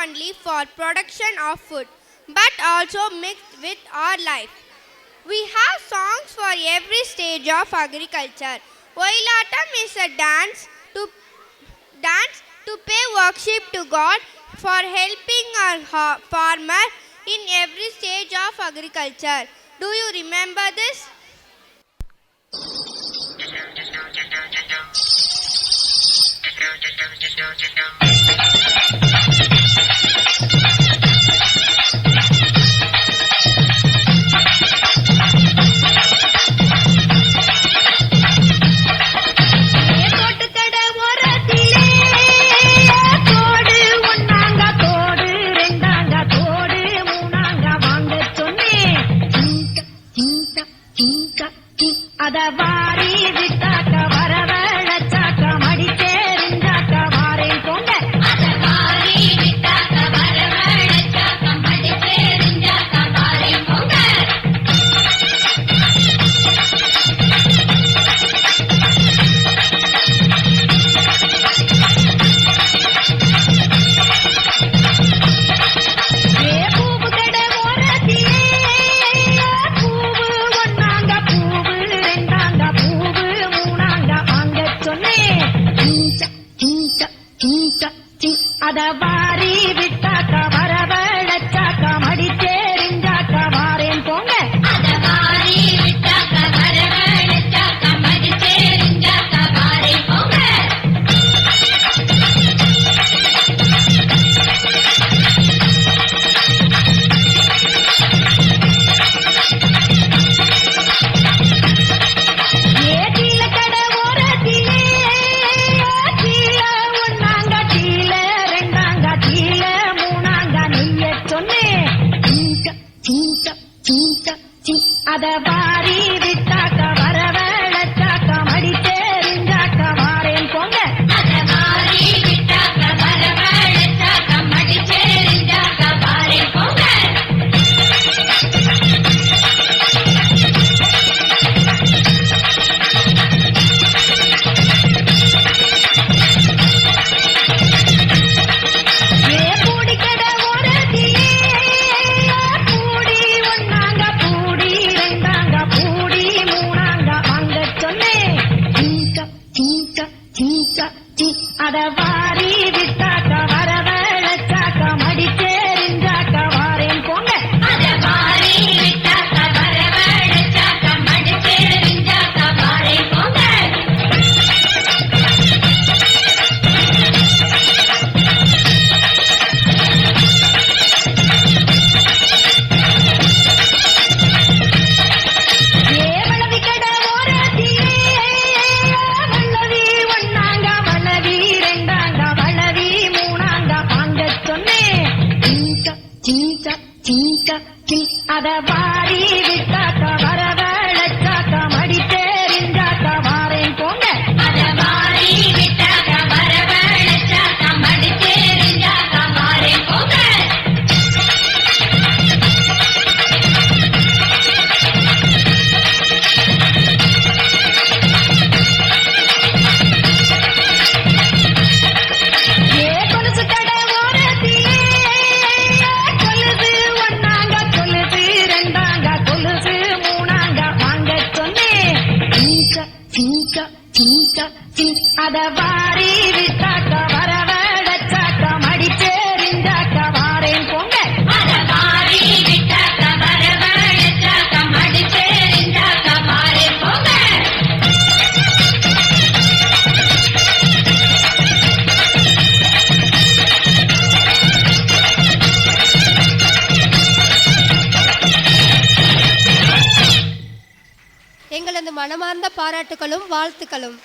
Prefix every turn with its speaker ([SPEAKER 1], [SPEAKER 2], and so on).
[SPEAKER 1] only for production of food, but also mixed with our life. We have songs for every stage of agriculture. Oilatam is a dance to pay worship to God for helping our farmer in every stage of agriculture. Do you remember this?
[SPEAKER 2] எங்களது மனமார்ந்த பாராட்டுகளும் வாழ்த்துக்களும்.